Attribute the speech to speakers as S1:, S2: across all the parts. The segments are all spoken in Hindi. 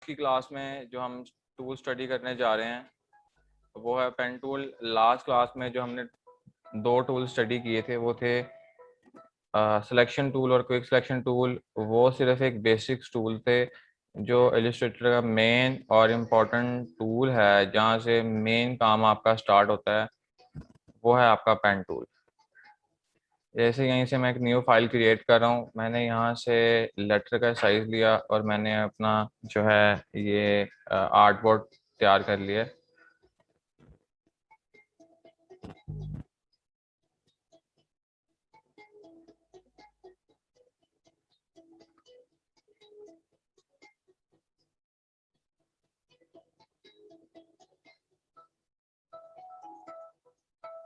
S1: की क्लास में जो हम टूल स्टडी करने जा रहे हैं वो है पेन टूल। लास्ट क्लास में जो हमने दो टूल स्टडी किए थे वो थे सिलेक्शन टूल और क्विक सिलेक्शन टूल। वो सिर्फ एक बेसिक्स टूल थे। जो इलस्ट्रेटर का मेन और इम्पोर्टेंट टूल है, जहाँ से मेन काम आपका स्टार्ट होता है, वो है आपका पेन टूल। जैसे यहीं से मैं एक न्यू फाइल क्रिएट कर रहा हूँ। मैंने यहाँ से लेटर का साइज लिया और मैंने अपना जो है ये आर्ट बोर्ड तैयार कर लिया।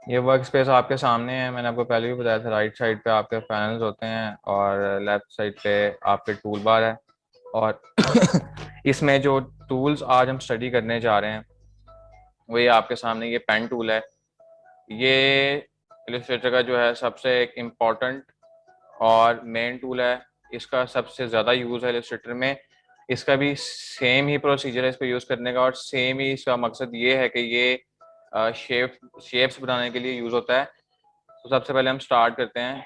S1: ये वर्क स्पेस आपके सामने है। मैंने आपको पहले भी बताया था, राइट साइड पे आपके पैनल्स होते हैं और लेफ्ट साइड पे आपके टूल बार है। और इसमें जो टूल्स आज हम स्टडी करने जा रहे हैं वो ये आपके सामने ये पेन टूल है। ये इलस्ट्रेटर का जो है सबसे एक इम्पॉर्टेंट और मेन टूल है। इसका सबसे ज़्यादा यूज़ है इलस्ट्रेटर में। इसका भी सेम ही प्रोसीजर है इसको यूज़ करने का, और सेम ही इसका मकसद ये है कि ये शेप्स बनाने के लिए यूज़ होता है। तो सबसे पहले हम स्टार्ट करते हैं।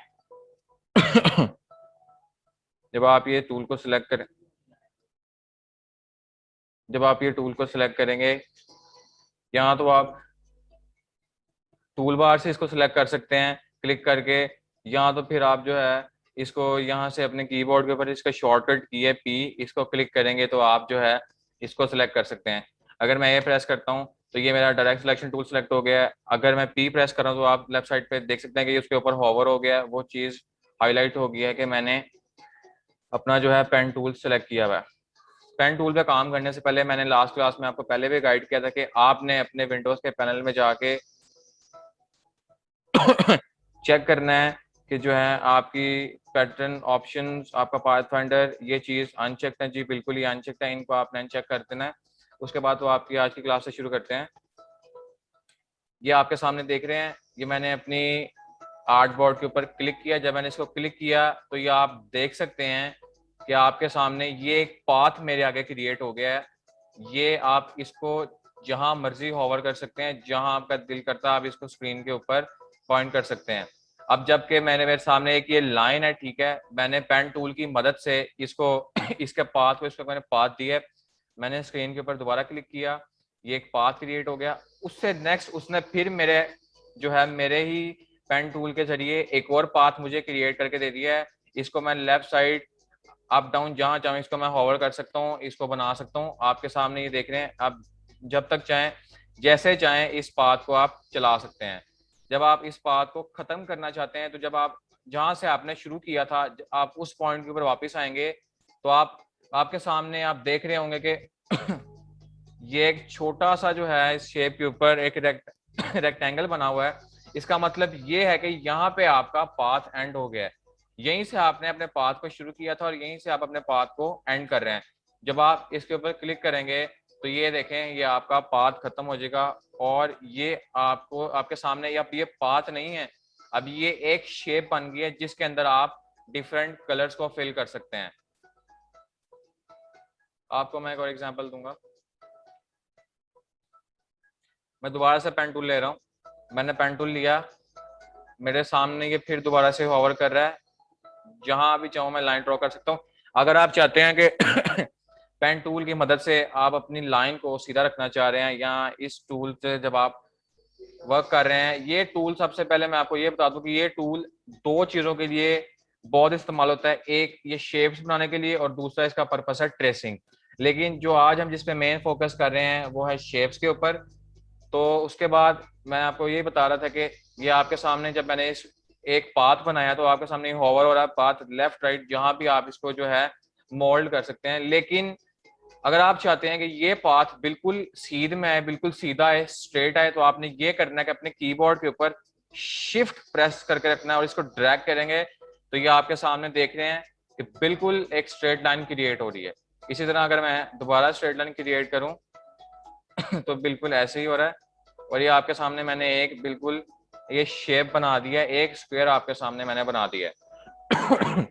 S1: जब आप ये टूल को सिलेक्ट करें जब आप ये टूल को सिलेक्ट करेंगे, यहाँ तो आप टूल बार से इसको सिलेक्ट कर सकते हैं क्लिक करके। यहाँ तो फिर आप जो है इसको यहाँ से अपने कीबोर्ड के ऊपर इसका शॉर्टकट की है पी, इसको क्लिक करेंगे तो आप जो है इसको सिलेक्ट कर सकते हैं। अगर मैं ये प्रेस करता हूँ तो ये मेरा डायरेक्ट सिलेक्शन टूल सेलेक्ट हो गया है। अगर मैं पी प्रेस कर रहा हूँ तो आप लेफ्ट साइड पे देख सकते हैं कि उसके ऊपर होवर हो गया है, वो चीज़ हाईलाइट हो गई है कि मैंने अपना जो है पेन टूल सेलेक्ट किया हुआ है। पेन टूल पे काम करने से पहले मैंने लास्ट क्लास में आपको पहले भी गाइड किया था कि आपने अपने विंडोज के पैनल में जाके चेक करना है कि जो है आपकी पैटर्न ऑप्शंस, आपका पाथ फाइंडर, ये चीज़ अनचेक है जी, बिल्कुल ही अनचेक है, इनको आपने अनचेक कर देना है। उसके बाद तो आपकी आज की क्लास से शुरू करते हैं। ये आपके सामने देख रहे हैं, ये मैंने अपनी आर्ट बोर्ड के ऊपर क्लिक किया। जब मैंने इसको क्लिक किया तो ये आप देख सकते हैं कि आपके सामने ये एक पाथ मेरे आगे क्रिएट हो गया है। ये आप इसको जहां मर्जी होवर कर सकते हैं, जहां आपका दिल करता है आप इसको स्क्रीन के ऊपर पॉइंट कर सकते हैं। अब जबकि मेरे सामने एक ये लाइन है, ठीक है, मैंने पेन टूल की मदद से इसको इसके पाथ को इसको मैंने पाथ दिया। मैंने स्क्रीन के ऊपर दोबारा क्लिक किया, ये एक पाथ क्रिएट हो गया। उससे नेक्स्ट उसने फिर मेरे जो है मेरे ही पेन टूल के जरिए एक और पाथ मुझे क्रिएट करके दे दिया है। इसको मैं लेफ्ट साइड अप डाउन जहां चाहूँ इसको मैं होवर कर सकता हूँ, इसको बना सकता हूँ। आपके सामने ये देख रहे हैं, आप जब तक चाहें जैसे चाहें इस पाथ को आप चला सकते हैं। जब आप इस पाथ को खत्म करना चाहते हैं तो जब आप जहां से आपने शुरू किया था आप उस पॉइंट के ऊपर वापस आएंगे तो आपके सामने आप देख रहे होंगे कि ये एक छोटा सा जो है इस शेप के ऊपर एक रेक्टेंगल बना हुआ है। इसका मतलब ये है कि यहाँ पे आपका पाथ एंड हो गया है। यहीं से आपने अपने पाथ को शुरू किया था और यहीं से आप अपने पाथ को एंड कर रहे हैं। जब आप इसके ऊपर क्लिक करेंगे तो ये देखें, ये आपका पाथ खत्म हो जाएगा और ये आपको आपके सामने अब ये पाथ नहीं है, अब ये एक शेप बन गई है जिसके अंदर आप डिफरेंट कलर्स को फिल कर सकते हैं। आपको मैं एक और एग्जांपल दूंगा। मैं दोबारा से पेन टूल ले रहा हूँ। मैंने पेन टूल लिया, मेरे सामने ये फिर दोबारा से होवर कर रहा है। जहां भी चाहूँ मैं लाइन ड्रॉ कर सकता हूँ। अगर आप चाहते हैं कि पेन टूल की मदद से आप अपनी लाइन को सीधा रखना चाह रहे हैं, या इस टूल से जब आप वर्क कर रहे हैं, ये टूल सबसे पहले मैं आपको ये बता दूं कि ये टूल दो चीज़ों के लिए बहुत इस्तेमाल होता है। एक ये शेप्स बनाने के लिए और दूसरा इसका पर्पस है ट्रेसिंग। लेकिन जो आज हम जिस पे मेन फोकस कर रहे हैं वो है शेप्स के ऊपर। तो उसके बाद मैं आपको ये बता रहा था कि ये आपके सामने जब मैंने इस एक पाथ बनाया तो आपके सामने होवर हो रहा है पाथ लेफ्ट राइट, जहां भी आप इसको जो है मोल्ड कर सकते हैं। लेकिन अगर आप चाहते हैं कि ये पाथ बिल्कुल सीध में आए, बिल्कुल सीधा है, स्ट्रेट आए, तो आपने ये करना है कि अपने कीबोर्ड के ऊपर शिफ्ट प्रेस करके रखना है और इसको ड्रैग करेंगे तो ये आपके सामने देख रहे हैं कि बिल्कुल एक स्ट्रेट लाइन क्रिएट हो रही है। इसी तरह अगर मैं दोबारा स्ट्रेट लाइन क्रिएट करूं तो बिल्कुल ऐसे ही हो रहा है। और ये आपके सामने मैंने एक बिल्कुल ये शेप बना दिया है, एक स्क्वायर आपके सामने मैंने बना दिया है।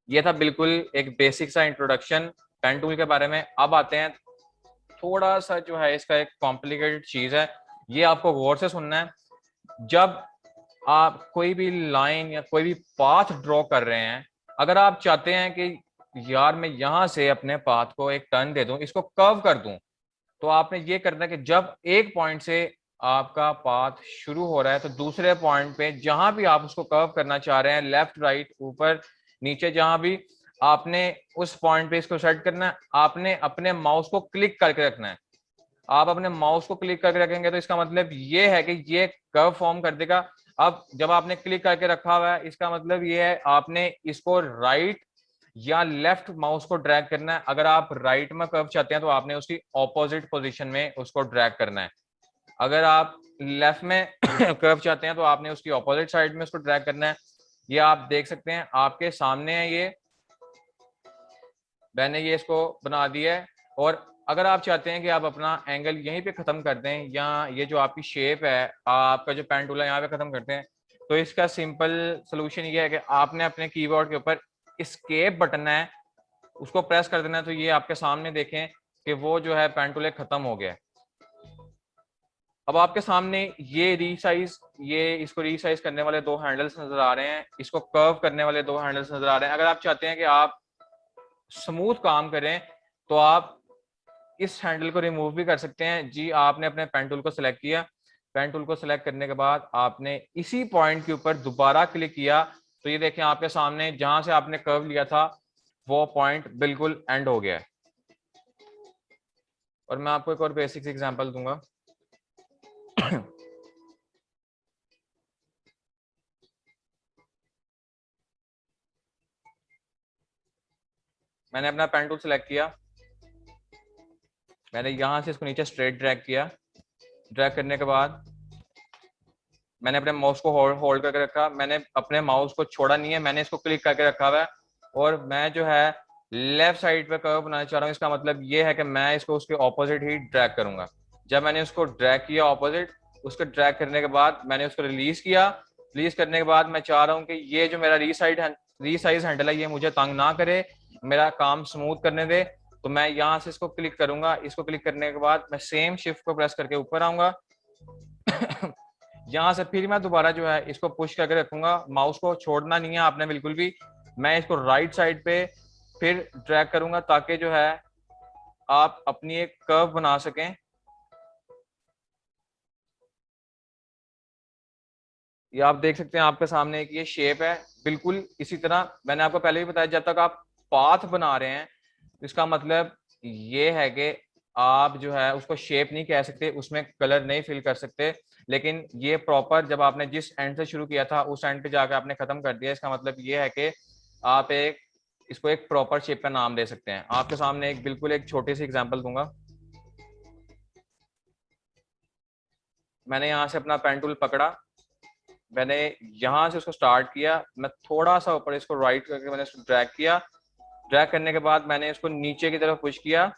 S1: ये था बिल्कुल एक बेसिक सा इंट्रोडक्शन पेन टूल के बारे में। अब आते हैं थोड़ा सा जो है इसका एक कॉम्प्लिकेटेड चीज है, ये आपको गौर से सुनना है। जब आप कोई भी लाइन या कोई भी पाथ ड्रॉ कर रहे हैं, अगर आप चाहते हैं कि यार मैं यहां से अपने पाथ को एक टर्न दे दूं, इसको कर्व कर दूं, तो आपने ये करना है कि जब एक पॉइंट से आपका पाथ शुरू हो रहा है तो दूसरे पॉइंट पे जहां भी आप उसको कर्व करना चाह रहे हैं, लेफ्ट राइट ऊपर नीचे जहां भी, आपने उस पॉइंट पे इसको सेट करना है। आपने अपने माउस को क्लिक करके रखना है। आप अपने माउस को क्लिक करके रखेंगे तो इसका मतलब ये है कि ये कर्व फॉर्म कर देगा। अब जब आपने क्लिक करके रखा हुआ है, इसका मतलब ये है आपने इसको राइट या लेफ्ट माउस को ड्रैग करना है। अगर आप राइट में कर्व चाहते हैं तो आपने उसकी ऑपोजिट पोजीशन में उसको ड्रैग करना है। अगर आप लेफ्ट में कर्व चाहते हैं तो आपने उसकी ऑपोजिट साइड में उसको ड्रैग करना है। ये आप देख सकते हैं आपके सामने है, ये मैंने ये इसको बना दिया है। और अगर आप चाहते हैं कि आप अपना एंगल यहीं पे खत्म कर दें, या ये जो आपकी शेप है, आपका जो पेन टूल है यहाँ पे खत्म करते हैं, तो इसका सिंपल सोल्यूशन ये है कि आपने अपने कीबोर्ड के ऊपर एस्केप बटन है, उसको प्रेस कर देना है। तो ये आपके सामने देखें कि वो जो है पेन टूल खत्म हो गया है। अब आपके सामने ये रीसाइज, ये इसको रीसाइज करने वाले दो हैंडल्स नजर आ रहे हैं, इसको कर्व करने वाले दो हैंडल्स नजर आ रहे हैं। अगर आप चाहते हैं कि आप स्मूथ काम करें तो आप इस हैंडल को रिमूव भी कर सकते हैं। जी, आपने अपने पेन टूल को सिलेक्ट किया, पेन टूल को सिलेक्ट करने के बाद आपने इसी पॉइंट के ऊपर दोबारा क्लिक किया, तो ये देखें आपके सामने जहां से आपने कर्व लिया था वो पॉइंट बिल्कुल एंड हो गया है। और मैं आपको एक और बेसिक एग्जांपल दूंगा। मैंने अपना पेन टूल सिलेक्ट किया, मैंने यहां से इसको नीचे स्ट्रेट ड्रैग किया। ड्रैग करने के बाद मैंने अपने माउस को होल्ड करके रखा। मैंने अपने माउस को छोड़ा नहीं है, मैंने इसको क्लिक करके रखा हुआ है। और मैं जो है लेफ्ट साइड पे कर्व बनाना चाह रहा हूँ। इसका मतलब ये है कि मैं इसको उसके ऑपोजिट ही ड्रैग करूंगा। जब मैंने उसको ड्रैग किया ऑपोजिट, उसको ड्रैग करने के बाद मैंने उसको रिलीज किया। रिलीज करने के बाद मैं चाह रहा हूँ कि ये जो मेरा रीसाइज हैंडल है ये मुझे तंग ना करे, मेरा काम स्मूथ करने दे। तो मैं यहाँ से इसको क्लिक करूंगा। इसको क्लिक करने के बाद मैं सेम शिफ्ट को प्रेस करके ऊपर आऊंगा। यहाँ से फिर मैं दोबारा जो है इसको पुश करके रखूंगा। माउस को छोड़ना नहीं है आपने बिल्कुल भी। मैं इसको राइट साइड पे फिर ड्रैग करूंगा ताकि जो है आप अपनी एक कर्व बना सकें। ये आप देख सकते हैं आपके सामने एक ये शेप है। बिल्कुल इसी तरह मैंने आपको पहले भी बताया, जब तक आप पाथ बना रहे हैं इसका मतलब ये है कि आप जो है उसको शेप नहीं कह सकते, उसमें कलर नहीं फिल कर सकते। लेकिन ये प्रॉपर जब आपने जिस एंड से शुरू किया था उस एंड पे जाकर आपने खत्म कर दिया, इसका मतलब ये है कि आप एक इसको एक प्रॉपर शेप का नाम दे सकते हैं। आपके सामने एक बिल्कुल एक छोटी सी एग्जांपल दूंगा। मैंने यहाँ से अपना पेन टूल पकड़ा, मैंने यहाँ से उसको स्टार्ट किया, मैं थोड़ा सा ऊपर इसको राइट करके मैंने इसको ड्रैग किया। ड्रैग करने के बाद मैंने इसको नीचे की तरफ पुश किया।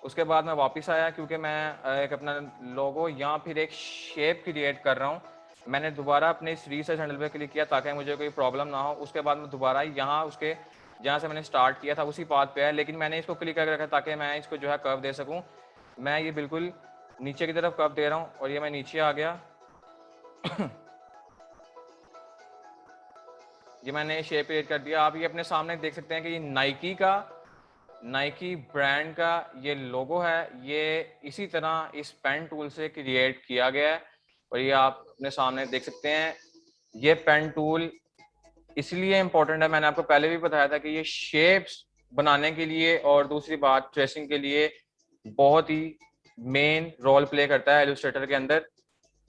S1: उसके बाद मैं वापस आया क्योंकि मैं एक अपना लोगो या फिर एक शेप क्रिएट कर रहा हूँ। मैंने दोबारा अपने इस रीसेट हैंडल पे क्लिक किया ताकि मुझे कोई प्रॉब्लम ना हो। उसके बाद मैं दोबारा यहाँ उसके जहाँ से मैंने स्टार्ट किया था उसी पाथ पे है, लेकिन मैंने इसको क्लिक करके रखा ताकि मैं इसको जो है कर्व दे सकूँ। मैं ये बिल्कुल नीचे की तरफ कर्व दे रहा हूँ और ये मैं नीचे आ गया। ये मैंने शेप क्रिएट कर दिया। आप ये अपने सामने देख सकते हैं कि ये नाइकी ब्रांड का ये लोगो है। ये इसी तरह इस पेन टूल से क्रिएट किया गया है और ये आप अपने सामने देख सकते हैं। ये पेन टूल इसलिए इम्पोर्टेंट है, मैंने आपको पहले भी बताया था कि ये शेप्स बनाने के लिए और दूसरी बात ट्रेसिंग के लिए बहुत ही मेन रोल प्ले करता है इलस्ट्रेटर के अंदर।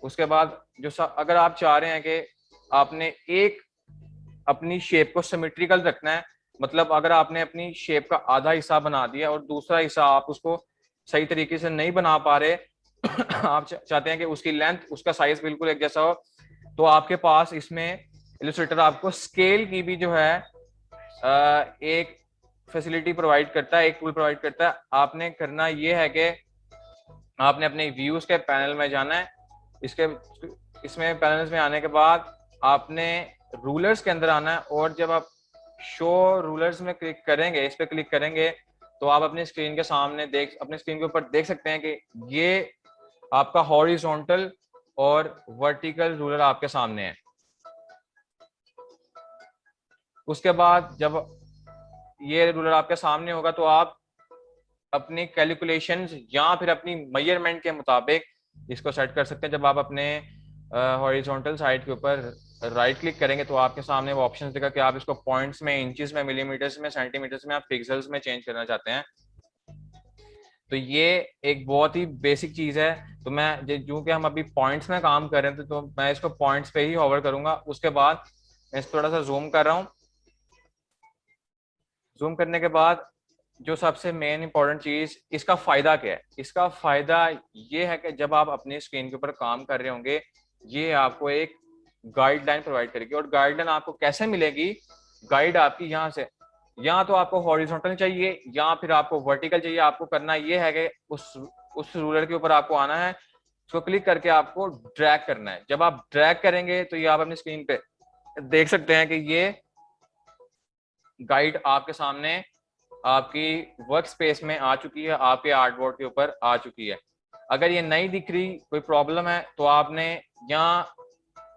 S1: उसके बाद अगर आप चाह रहे हैं कि आपने एक अपनी शेप को सिमेट्रिकल रखना है, मतलब अगर आपने अपनी शेप का आधा हिस्सा बना दिया और दूसरा हिस्सा आप उसको सही तरीके से नहीं बना पा रहे, आप चाहते हैं कि उसकी लेंथ उसका साइज बिल्कुल एक जैसा हो, तो आपके पास इसमें इलस्ट्रेटर आपको स्केल की भी जो है एक फैसिलिटी प्रोवाइड करता है, एक टूल प्रोवाइड करता है। आपने करना ये है कि आपने अपने व्यूज के पैनल में जाना है। इसमें पैनल्स में आने के बाद आपने रूलर्स के अंदर आना है, और जब आप शो रूलर्स में क्लिक करेंगे, इस पे क्लिक करेंगे, तो आप अपनी स्क्रीन के सामने अपने स्क्रीन के ऊपर देख सकते हैं कि ये आपका हॉरिजॉन्टल और वर्टिकल रूलर आपके सामने है। उसके बाद जब ये रूलर आपके सामने होगा तो आप अपनी कैलकुलेशंस या फिर अपनी मेजरमेंट के मुताबिक इसको सेट कर सकते हैं। जब आप अपने हॉरिजॉन्टल साइड के ऊपर राइट क्लिक करेंगे तो आपके सामने वो ऑप्शन देगा कि आप इसको पॉइंट्स में, इंचेस में, मिलीमीटर्स में, सेंटीमीटर्स में, आप पिक्सल्स में चेंज करना चाहते हैं। तो ये एक बहुत ही बेसिक चीज है। तो मैं जो कि हम अभी पॉइंट्स में काम कर रहे थे, तो मैं इसको पॉइंट्स पे ही होवर करूंगा। उसके बाद मैं इसको थोड़ा सा जूम कर रहा हूँ। जूम करने के बाद जो सबसे मेन इंपॉर्टेंट चीज, इसका फायदा क्या है? इसका फायदा ये है कि जब आप अपनी स्क्रीन के ऊपर काम कर रहे होंगे, ये आपको एक गाइडलाइन प्रोवाइड करेगी। और गाइडलाइन आपको कैसे मिलेगी? गाइड आपकी यहाँ से, या तो आपको हॉरिजॉन्टल चाहिए या फिर आपको वर्टिकल चाहिए। आपको करना ये है कि उस रूलर के ऊपर आपको आना है, उसको क्लिक करके आपको ड्रैग करना है। जब आप ड्रैग करेंगे तो ये आप अपनी स्क्रीन पे देख सकते हैं कि ये गाइड आपके सामने आपकी वर्क स्पेस में आ चुकी है, आपके आर्टबोर्ड के ऊपर आ चुकी है। अगर ये नहीं दिख रही, कोई प्रॉब्लम है, तो आपने यहाँ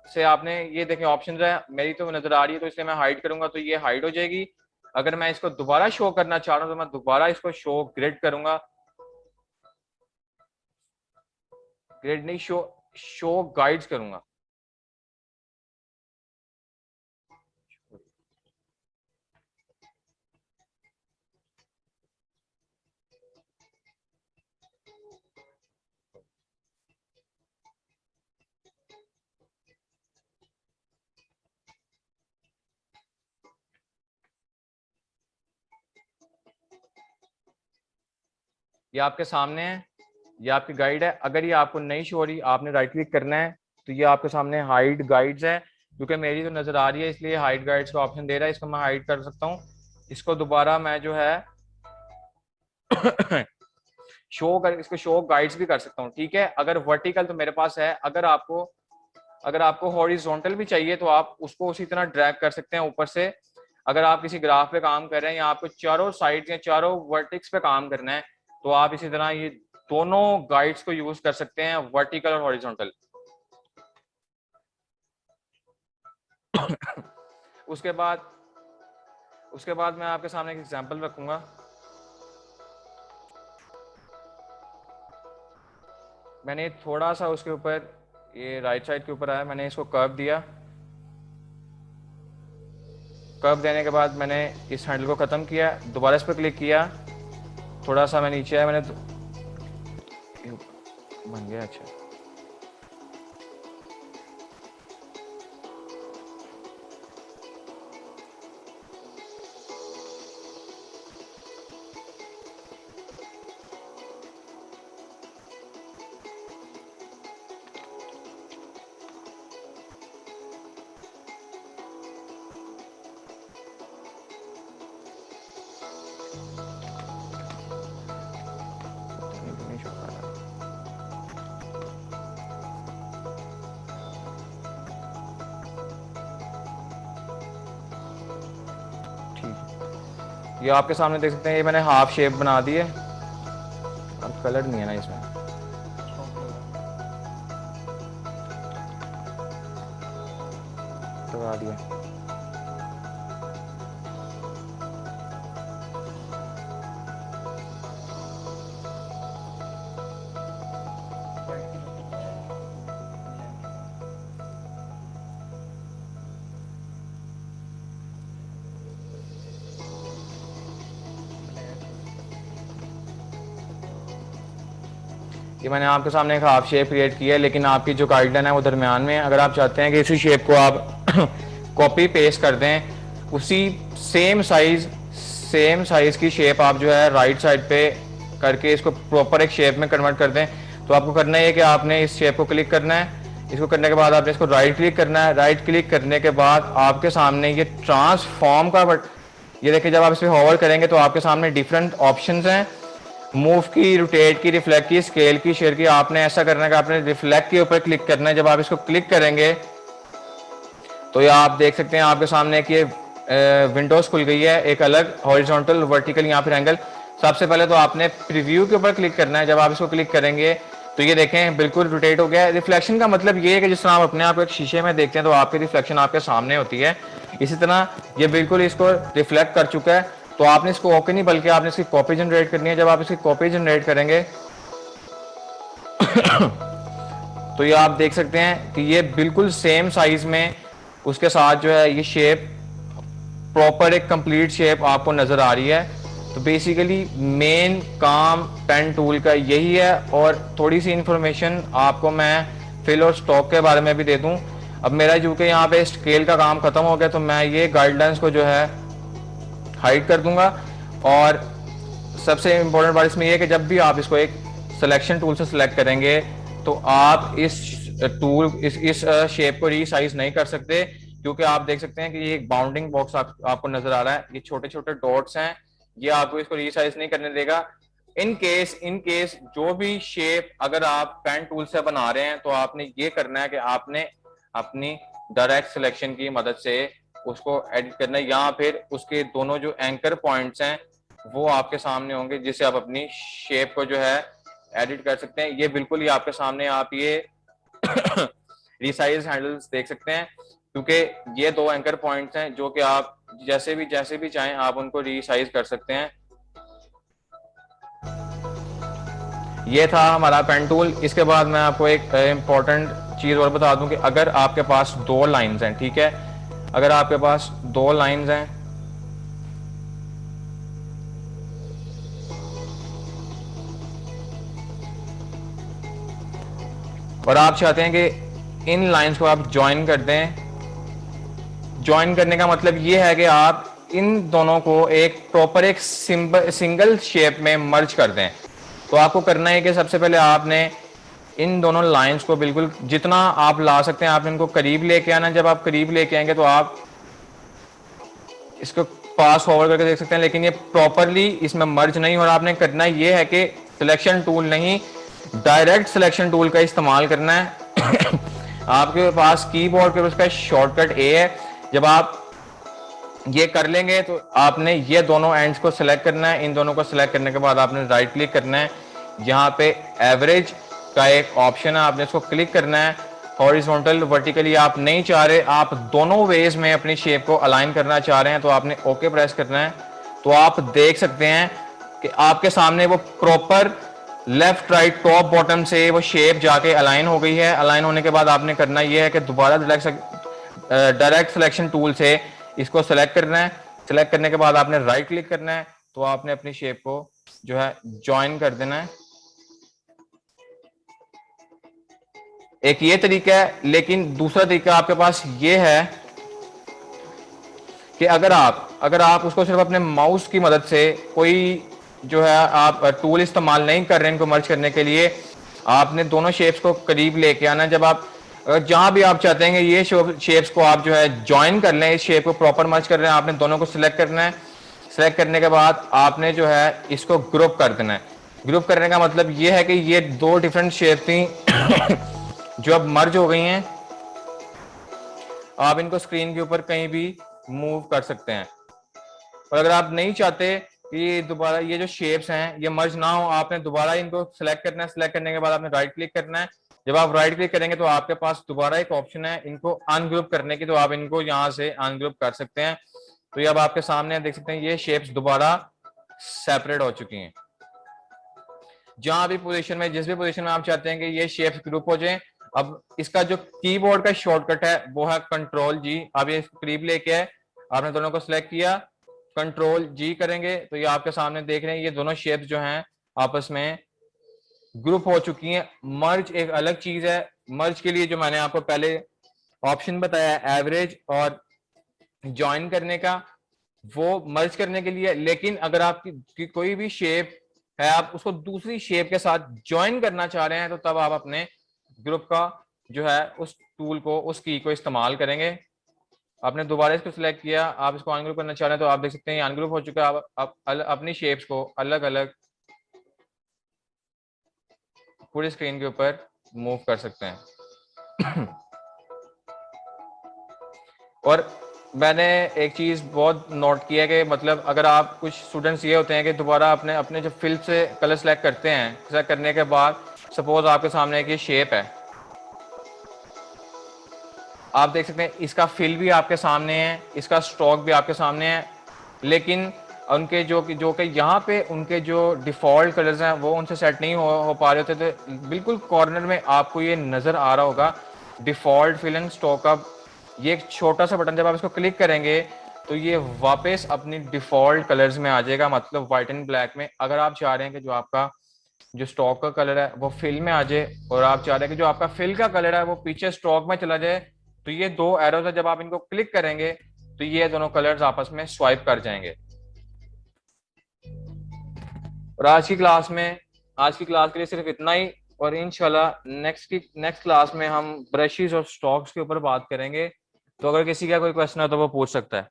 S1: से आपने ये देखें ऑप्शन है, मेरी तो नजर आ रही है तो इसलिए मैं हाइड करूंगा तो ये हाइड हो जाएगी। अगर मैं इसको दोबारा शो करना चाह रहा हूँ तो मैं दोबारा इसको शो ग्रिड करूंगा, ग्रिड नहीं, शो गाइड्स करूंगा। ये आपके सामने है, ये आपकी गाइड है। अगर ये आपको नहीं शो हो रही, आपने राइट क्लिक करना है, तो ये आपके सामने हाइड गाइड्स है। क्योंकि मेरी तो नजर आ रही है इसलिए हाइड गाइड्स का ऑप्शन दे रहा है, इसको मैं हाइड कर सकता हूँ। इसको दोबारा मैं जो है इसको शो गाइड्स भी कर सकता हूँ। ठीक है, अगर वर्टिकल तो मेरे पास है, अगर आपको हॉरिजॉन्टल भी चाहिए तो आप उसको उसी तरह ड्रैग कर सकते हैं ऊपर से। अगर आप किसी ग्राफ पे काम कर रहे हैं या आपको चारों साइड या चारों वर्टिक्स पे काम करना है, तो आप इसी तरह ये दोनों गाइड्स को यूज कर सकते हैं, वर्टिकल और हॉरिजॉन्टल। उसके बाद मैं आपके सामने एक एग्जांपल रखूंगा। मैंने थोड़ा सा उसके ऊपर, ये राइट साइड के ऊपर आया, मैंने इसको कर्व दिया। कर्व देने के बाद मैंने इस हैंडल को ख़त्म किया, दोबारा इस पर क्लिक किया, थोड़ा सा मैं नीचे आया, मैंने बन गया। अच्छा, ये आपके सामने देख सकते हैं, ये मैंने हाफ शेप बना दी है। अब कलर नहीं है ना इसमें, लगा दिया। ये मैंने आपके सामने एक हाफ शेप क्रिएट किया है, लेकिन आपकी जो गाइडलाइन है वो दरमियान में है। अगर आप चाहते हैं कि इसी शेप को आप कॉपी पेस्ट कर दें, उसी सेम साइज की शेप आप जो है राइट साइड पे करके इसको प्रॉपर एक शेप में कन्वर्ट कर दें, तो आपको करना है कि आपने इस शेप को क्लिक करना है। इसको करने के बाद आपने इसको राइट क्लिक करना है। राइट क्लिक करने के बाद आपके सामने ये ट्रांसफॉर्म का ये देखिए, जब आप इस पर होवर करेंगे तो आपके सामने डिफरेंट ऑप्शंस हैं, मूव की, रोटेट की, रिफ्लेक्ट की, स्केल की, शेयर की। आपने ऐसा करना है कि आपने रिफ्लेक्ट के ऊपर क्लिक करना है। जब आप इसको क्लिक करेंगे तो ये आप देख सकते हैं आपके सामने कि विंडोज खुल गई है, एक अलग हॉरिजॉन्टल वर्टिकल यहाँ पर एंगल। सबसे पहले तो आपने प्रीव्यू के ऊपर क्लिक करना है। जब आप इसको क्लिक करेंगे तो ये देखें बिल्कुल रोटेट हो गया है। रिफ्लेक्शन का मतलब ये है कि जिस तरह आप अपने आप को एक शीशे में देखते हैं तो आपकी रिफ्लेक्शन आपके सामने होती है, इसी तरह ये बिल्कुल इसको रिफ्लेक्ट कर चुका है। तो आपने इसको ओके नहीं बल्कि आपने इसकी कॉपी जनरेट करनी है। जब आप इसकी कॉपी जनरेट करेंगे तो ये आप देख सकते हैं कि ये बिल्कुल सेम साइज में उसके साथ जो है ये शेप प्रॉपर एक कंप्लीट शेप आपको नजर आ रही है। तो बेसिकली मेन काम पेन टूल का यही है। और थोड़ी सी इंफॉर्मेशन आपको मैं फिल और स्टॉक के बारे में भी दे दूं। अब मेरा जो कि यहाँ पे स्केल का काम खत्म हो गया तो मैं ये गाइडलाइंस को जो है हाइड कर दूंगा। और सबसे इंपॉर्टेंट बात इसमें यह है कि जब भी आप इसको एक सिलेक्शन टूल से सिलेक्ट करेंगे तो आप इस टूल इस शेप को रीसाइज नहीं कर सकते, क्योंकि आप देख सकते हैं कि ये एक बाउंडिंग बॉक्स आपको नजर आ रहा है। ये छोटे छोटे डॉट्स हैं, ये आपको इसको रीसाइज नहीं करने देगा। इन केस जो भी शेप अगर आप पेन टूल से बना रहे हैं तो आपने ये करना है कि आपने अपनी डायरेक्ट सिलेक्शन की मदद से उसको एडिट करना है, या फिर उसके दोनों जो एंकर पॉइंट्स हैं वो आपके सामने होंगे, जिससे आप अपनी शेप को जो है एडिट कर सकते हैं। ये बिल्कुल ही आपके सामने आप ये रिसाइज हैंडल्स देख सकते हैं, क्योंकि ये दो एंकर पॉइंट्स हैं जो कि आप जैसे भी चाहें आप उनको रिसाइज कर सकते हैं। ये था हमारा पेन टूल। इसके बाद मैं आपको एक इंपॉर्टेंट चीज और बता दूं कि अगर आपके पास दो लाइंस हैं, ठीक है, अगर आपके पास दो लाइंस हैं और आप चाहते हैं कि इन लाइंस को आप ज्वाइन कर दें, ज्वाइन करने का मतलब ये है कि आप इन दोनों को एक प्रॉपर एक सिंगल शेप में मर्ज कर दें। तो आपको करना है कि सबसे पहले आपने इन दोनों लाइंस को बिल्कुल जितना आप ला सकते हैं आपने इनको करीब लेके आना। जब आप करीब लेके आएंगे तो आप इसको पास फॉरवर्ड करके देख सकते हैं, लेकिन ये प्रॉपरली इसमें मर्ज नहीं हो रहा। आपने करना ये है कि सिलेक्शन टूल नहीं, डायरेक्ट सिलेक्शन टूल का इस्तेमाल करना है। आपके पास कीबोर्ड के उसका शॉर्टकट ए है। जब आप ये कर लेंगे तो आपने ये दोनों एंड्स को सिलेक्ट करना है। इन दोनों को सिलेक्ट करने के बाद आपने राइट क्लिक करना है। यहाँ पे एवरेज का एक ऑप्शन है, आपने इसको क्लिक करना है। हॉरिजॉन्टल वर्टिकली आप नहीं चाह रहे, आप दोनों वेज में अपनी शेप को अलाइन करना चाह रहे हैं, तो आपने ओके प्रेस करना है। तो आप देख सकते हैं कि आपके सामने वो proper left right top bottom से वो शेप जाके अलाइन हो गई है। अलाइन होने के बाद आपने करना यह है कि दोबारा डायरेक्ट सिलेक्शन टूल से इसको सेलेक्ट करना है। सेलेक्ट करने के बाद आपने राइट क्लिक करना है, तो आपने अपनी शेप को जो है ज्वाइन कर देना है। एक ये तरीका है, लेकिन दूसरा तरीका आपके पास ये है कि अगर आप उसको सिर्फ अपने माउस की मदद से कोई जो है आप टूल इस्तेमाल नहीं कर रहे हैं इनको मर्ज करने के लिए, आपने दोनों शेप्स को करीब लेके आना। जब आप जहां भी आप चाहते हैं ये शेप्स को आप जो है ज्वाइन कर लें, इस शेप को प्रॉपर मर्ज कर रहे हैं, आपने दोनों को सिलेक्ट करना है। सिलेक्ट करने के बाद आपने जो है इसको ग्रुप कर देना है। ग्रुप करने का मतलब ये है कि ये दो डिफरेंट शेप थी जो अब मर्ज हो गई हैं। आप इनको स्क्रीन के ऊपर कहीं भी मूव कर सकते हैं। और अगर आप नहीं चाहते कि दोबारा ये जो शेप्स हैं ये मर्ज ना हो, आपने दोबारा इनको सिलेक्ट करना है। सिलेक्ट करने के बाद आपने राइट क्लिक करना है। जब आप राइट क्लिक करेंगे तो आपके पास दोबारा एक ऑप्शन है इनको अनग्रुप करने की, तो आप इनको यहाँ से अनग्रुप कर सकते हैं। तो ये अब आपके सामने देख सकते हैं ये शेप्स दोबारा सेपरेट हो चुकी हैं। जहां भी पोजीशन में, जिस भी पोजीशन में आप चाहते हैं कि ये शेप्स ग्रुप हो जाए, अब इसका जो कीबोर्ड का शॉर्टकट है वो है कंट्रोल जी। अब ये करीब लेके है, आपने दोनों को सिलेक्ट किया, कंट्रोल जी करेंगे तो ये आपके सामने देख रहे हैं ये दोनों शेप्स जो हैं आपस में ग्रुप हो चुकी हैं। मर्ज एक अलग चीज है। मर्ज के लिए जो मैंने आपको पहले ऑप्शन बताया एवरेज और ज्वाइन करने का, वो मर्ज करने के लिए। लेकिन अगर आपकी कोई भी शेप है आप उसको दूसरी शेप के साथ ज्वाइन करना चाह रहे हैं, तो तब आप अपने ग्रुप का जो है उस टूल को, उस की को इस्तेमाल करेंगे। आपने दोबारा इसको सिलेक्ट किया, आप इसको अनग्रुप करना चाह रहे हैं तो आप देख सकते हैं ये अनग्रुप हो चुका है। आप अपनी शेप्स को अलग अलग पूरी स्क्रीन के ऊपर मूव कर सकते हैं। और मैंने एक चीज़ बहुत नोट किया है कि मतलब अगर आप कुछ स्टूडेंट्स ये होते हैं कि दोबारा अपने अपने जो फिल से कलर सेलेक्ट करते हैं, सेलेक्ट करने के बाद सपोज आपके सामने एक ये शेप है, आप देख सकते हैं इसका फिल भी आपके सामने है, इसका स्ट्रोक भी आपके सामने है, लेकिन उनके जो कि यहाँ पे उनके जो डिफ़ॉल्ट कलर्स हैं वो उनसे सेट नहीं हो पा रहे होते। तो बिल्कुल कॉर्नर में आपको ये नज़र आ रहा होगा default fill and stock up. ये एक छोटा सा बटन, जब आप इसको क्लिक करेंगे तो ये वापस अपनी डिफ़ॉल्ट कलर्स में आ जाएगा, मतलब वाइट एंड ब्लैक में। अगर आप चाह रहे हैं कि जो आपका जो स्टॉक का कलर है वो फिल में आ जाए, और आप चाह रहे हैं कि जो आपका फिल का कलर है वो पीछे स्टॉक में चला जाए, तो ये दो एरोज है, जब आप इनको क्लिक करेंगे तो ये दोनों कलर्स आपस में स्वाइप कर जाएंगे। और आज की क्लास के लिए सिर्फ इतना ही, और इंशाल्लाह नेक्स्ट क्लास में हम ब्रशेस और स्टॉक्स के ऊपर बात करेंगे। तो अगर किसी का कोई क्वेश्चन है तो वो पूछ सकता है।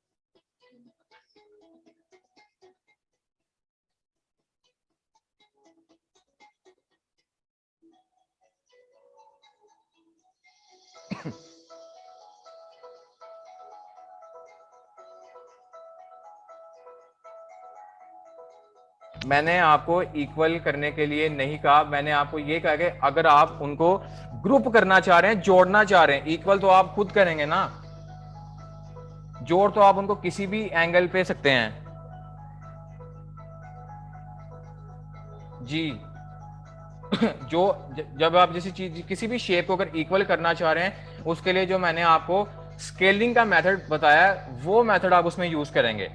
S1: मैंने आपको इक्वल करने के लिए नहीं कहा, मैंने आपको ये कहा कि अगर आप उनको ग्रुप करना चाह रहे हैं, जोड़ना चाह रहे हैं, इक्वल तो आप खुद करेंगे ना, जोड़ तो आप उनको किसी भी एंगल पे सकते हैं। जी। जो जब आप किसी चीज किसी भी शेप को अगर इक्वल करना चाह रहे हैं, उसके लिए जो मैंने आपको स्केलिंग का मेथड बताया, वो मेथड आप उसमें यूज करेंगे।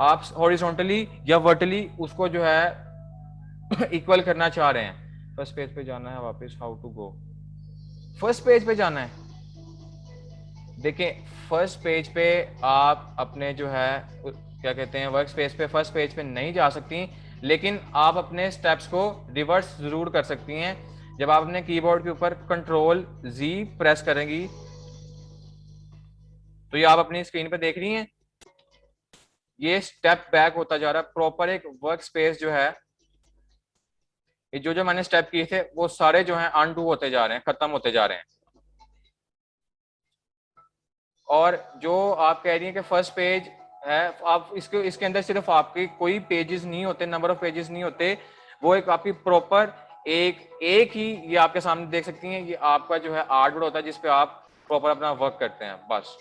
S1: आप हॉरिजॉन्टली या वर्टिकली उसको जो है इक्वल करना चाह रहे हैं। फर्स्ट पेज पे जाना है, वापस how to go, first page पे जाना है। देखिए फर्स्ट पेज पे आप अपने जो है क्या कहते हैं वर्क स्पेस पे फर्स्ट पेज पे नहीं जा सकती, लेकिन आप अपने स्टेप्स को रिवर्स जरूर कर सकती हैं। जब आप अपने कीबोर्ड के ऊपर कंट्रोल जी प्रेस करेंगी तो ये आप अपनी स्क्रीन पे देख रही हैं, ये स्टेप बैक होता जा रहा है। प्रॉपर एक वर्क स्पेस जो है, ये जो जो मैंने स्टेप किए थे वो सारे जो हैं अनडू होते जा रहे हैं, खत्म होते जा रहे हैं। और जो आप कह रही हैं कि फर्स्ट पेज है, आप इसके अंदर सिर्फ आपके कोई पेजेस नहीं होते, नंबर ऑफ पेजेस नहीं होते, वो एक आपकी प्रॉपर एक एक ही, ये आपके सामने देख सकती हैं, ये आपका जो है आर्टबोर्ड होता है जिसपे आप प्रॉपर अपना वर्क करते हैं बस।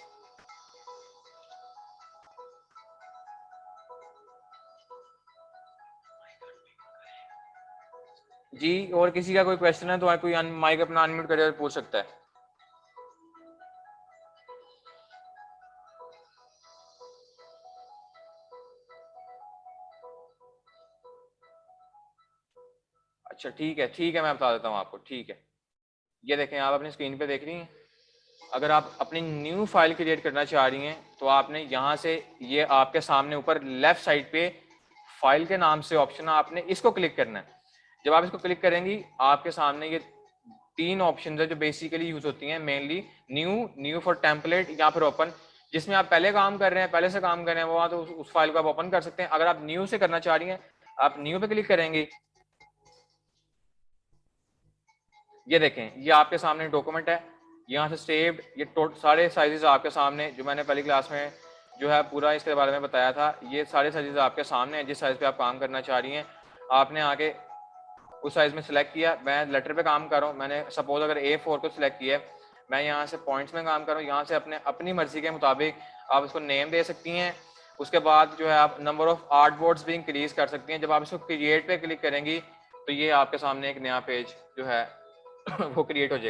S1: जी, और किसी का कोई क्वेश्चन है तो कोई माइक अपना अनम्यूट करके पूछ सकता है। अच्छा ठीक है, मैं बता देता हूँ आपको। ठीक है, ये देखें, आप अपनी स्क्रीन पे देख रही हैं। अगर आप अपनी न्यू फाइल क्रिएट करना चाह रही हैं तो आपने यहाँ से, ये आपके सामने ऊपर लेफ्ट साइड पे फाइल के नाम से ऑप्शन है, आपने इसको क्लिक करना है। जब आप इसको क्लिक करेंगी आपके सामने ये तीन ऑप्शन है जो बेसिकली यूज होती हैं mainly, new, new for template, या फिर ओपन। जिसमें आप पहले काम कर रहे हैं, पहले से काम कर रहे हैं वो, तो उस फाइल को आप ओपन कर सकते हैं। अगर आप न्यू से करना चाह रही हैं, आप न्यू पे क्लिक करेंगे। ये देखें, ये आपके सामने डॉक्यूमेंट है, यहाँ से सेव्ड, ये सारे साइजेस आपके सामने, जो मैंने पहली क्लास में जो है पूरा इसके बारे में बताया था, ये सारे साइजेस आपके सामने हैं। जिस साइज पे आप काम करना चाह रही हैं, आपने आगे उस साइज में सिलेक्ट किया। मैं लेटर पे काम कर रहा हूँ, मैंने सपोज अगर A4 को सिलेक्ट किया है, मैं यहाँ से पॉइंट्स में काम कर रहा हूँ। यहाँ से अपने अपनी मर्जी के मुताबिक आप इसको नेम दे सकती हैं। उसके बाद जो है आप नंबर ऑफ आर्ट बोर्ड्स भी इंक्रीज कर सकती हैं। जब आप इसको क्रिएट पे क्लिक करेंगी तो ये आपके सामने एक नया पेज जो है वो क्रिएट हो जाएगा।